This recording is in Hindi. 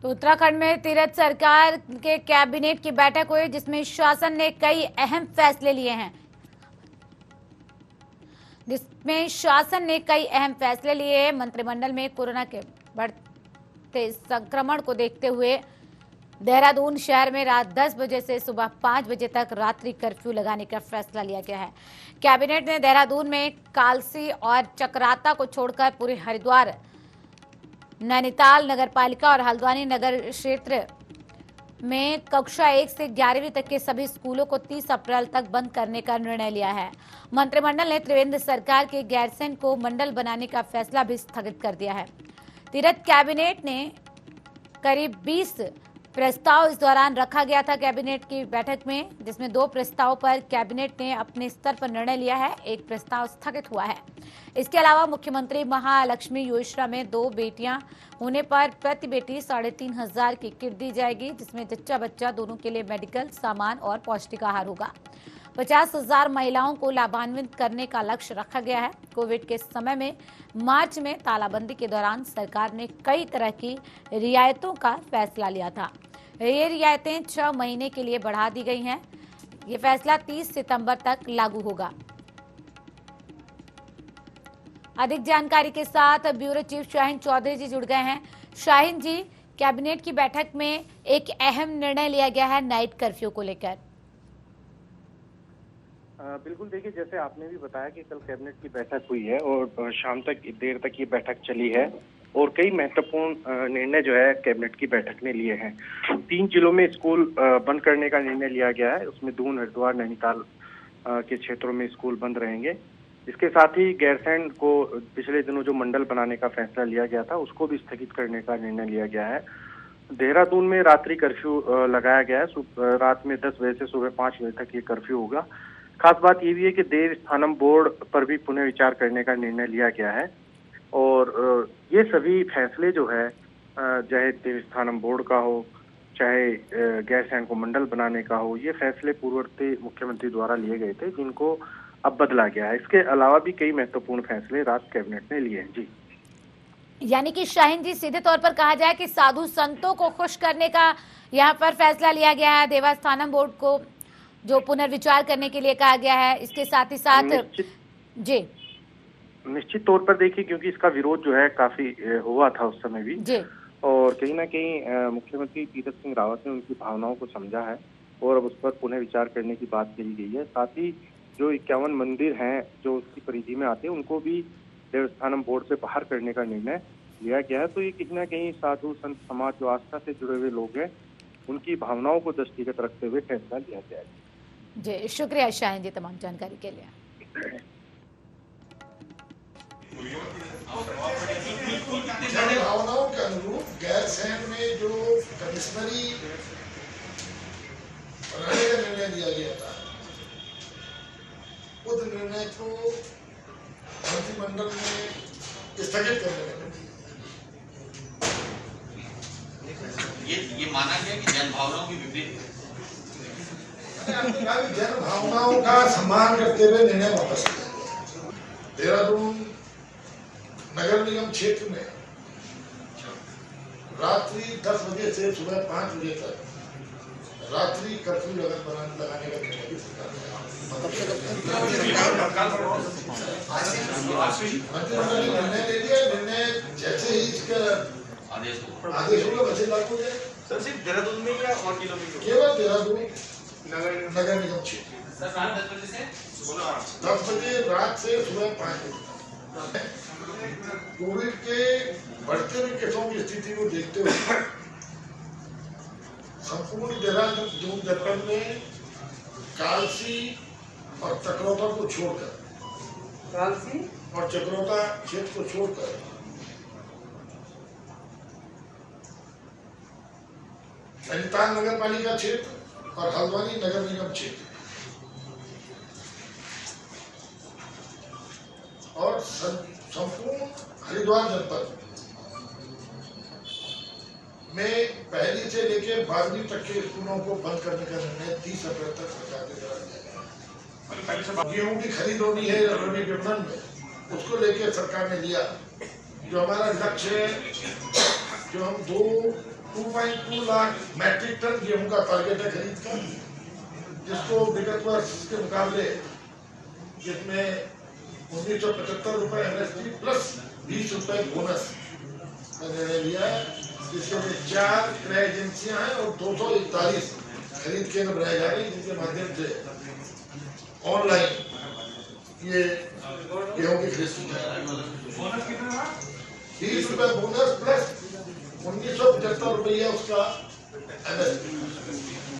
तो उत्तराखंड में तीरथ सरकार के कैबिनेट की बैठक हुई जिसमें शासन ने कई अहम फैसले लिए हैं। मंत्रिमंडल में कोरोना के बढ़ते संक्रमण को देखते हुए देहरादून शहर में रात 10 बजे से सुबह 5 बजे तक रात्रि कर्फ्यू लगाने का फैसला लिया गया है। कैबिनेट ने देहरादून में कालसी और चक्राता को छोड़कर पूरे हरिद्वार, नैनीताल नगरपालिका और हल्द्वानी नगर क्षेत्र में कक्षा 1 से 11वीं तक के सभी स्कूलों को 30 अप्रैल तक बंद करने का निर्णय लिया है। मंत्रिमंडल ने त्रिवेंद्र सरकार के गैरसैंण को मंडल बनाने का फैसला भी स्थगित कर दिया है। तीरथ कैबिनेट ने करीब 20 प्रस्ताव इस दौरान रखा गया था कैबिनेट की बैठक में, जिसमें 2 प्रस्ताव पर कैबिनेट ने अपने स्तर पर निर्णय लिया है, 1 प्रस्ताव स्थगित हुआ है। इसके अलावा मुख्यमंत्री महालक्ष्मी योजना में 2 बेटियां होने पर प्रति बेटी 3,500 की किट दी जाएगी, जिसमें जच्चा बच्चा दोनों के लिए मेडिकल सामान और पौष्टिक आहार होगा। 50,000 महिलाओं को लाभान्वित करने का लक्ष्य रखा गया है। कोविड के समय में मार्च में तालाबंदी के दौरान सरकार ने कई तरह की रियायतों का फैसला लिया था। ये रियायतें 6 महीने के लिए बढ़ा दी गई हैं। ये फैसला 30 सितंबर तक लागू होगा। अधिक जानकारी के साथ ब्यूरो चीफ शाहीन चौधरी जी जुड़ गए हैं। शाहीन जी, कैबिनेट की बैठक में एक अहम निर्णय लिया गया है नाइट कर्फ्यू को लेकर। बिल्कुल, देखिए, जैसे आपने भी बताया कि कल कैबिनेट की बैठक हुई है और शाम तक देर तक ये बैठक चली है और कई महत्वपूर्ण निर्णय जो है कैबिनेट की बैठक ने लिए हैं। 3 जिलों में स्कूल बंद करने का निर्णय लिया गया है। उसमें दून, हरिद्वार, नैनीताल के क्षेत्रों में स्कूल बंद रहेंगे। इसके साथ ही गैरसैंण को पिछले दिनों जो मंडल बनाने का फैसला लिया गया था उसको भी स्थगित करने का निर्णय लिया गया है। देहरादून में रात्रि कर्फ्यू लगाया गया है। रात में 10 बजे से सुबह 5 बजे तक ये कर्फ्यू होगा। खास बात ये भी है कि देवस्थानम बोर्ड पर भी पुनः विचार करने का निर्णय लिया गया है और ये सभी फैसले जो है, चाहे देवस्थानम बोर्ड का हो, चाहे गैरसैंण को मंडल बनाने का हो, ये फैसले पूर्ववर्ती मुख्यमंत्री द्वारा लिए गए थे, जिनको अब बदला गया है। इसके अलावा भी कई महत्वपूर्ण फैसले रात कैबिनेट ने लिए हैं। जी, यानी कि शाहीन जी, सीधे तौर पर कहा जाए कि साधु संतों को खुश करने का यहाँ पर फैसला लिया गया है। देवस्थानम बोर्ड को जो पुनर्विचार करने के लिए कहा गया है, इसके साथ ही साथ जी निश्चित तौर पर देखिए, क्योंकि इसका विरोध जो है काफी हुआ था उस समय भी जी, और कहीं ना कहीं मुख्यमंत्री तीरथ सिंह रावत ने उनकी भावनाओं को समझा है और अब उस पर पुनः विचार करने की बात कही गई है। साथ ही जो 51 मंदिर हैं जो उसकी परिधि में आते हैं उनको भी देवस्थानम बोर्ड से बाहर करने का निर्णय लिया गया है। तो ये कहीं ना कहीं साधु संत समाज जो आस्था से जुड़े हुए लोग हैं उनकी भावनाओं को दृष्टिगत रखते हुए फैसला लिया गया है। जी, शुक्रिया शाहीन जी तमाम जानकारी के लिए। भावनाओं के अनुरूप गैरसैंण में जो कमिश्नरी बनाने का निर्णय लिया गया था, उस निर्णय को मंत्रिमंडल ने स्थगित करने का निर्णय। ये माना गया कि जन भावनाओं की विपरीत जन भावनाओं का सम्मान करते हुए निर्णय वापस लिया। देहरादून नगर निगम क्षेत्र में रात्रि 10 बजे से सुबह 5 बजे तक रात्रि कर्फ्यू लगाने का निर्णय भी सरकार ने मंत्रिमंडल ने निर्णय ले लिया। निर्णय जैसे ही इसका आदेश होगा वैसे लागू हो जाए। सर, सिर्फ देहरादून में या और जिलों में? केवल देहरादून नगर निगम क्षेत्र। 10 बजे रात से सुबह 5 बजे। कोविड के बढ़ते हुए केसों की स्थिति को देखते हुए संपूर्ण देहरादून जनपद में कालसी और चक्रोता को छोड़कर क्षेत्र को छोड़कर नैनीताल नगरपालिका क्षेत्र और हल्द्वानी नगर निगम क्षेत्र और संपूर्ण हरिद्वार जनपद में 1 से लेकर 12वीं तक के स्कूलों को बंद करने का निर्णय 30 अप्रैल तक सरकार के द्वारा लिया गया। गेहूं की खरीद होनी है रबी विपणन में, उसको लेकर सरकार ने लिया। जो हमारा लक्ष्य है, जो हम 2 2.2 लाख मैट्रिक टन गेहूं का टारगेट है खरीद का, जिसको विगत वर्ष के मुकाबले जिसमें 1975 रुपए एमएसपी प्लस 20 रुपए बोनस का निर्णय लिया है, जिसके लिए 4 क्रय एजेंसियां हैं और 241 खरीद केंद्र बनाए जा रहे हैं, जिनके माध्यम से ऑनलाइन ये गेहूं की खरीद की जाए। 20 रुपए बोनस प्लस 1975 रुपया उसका एमएसपी।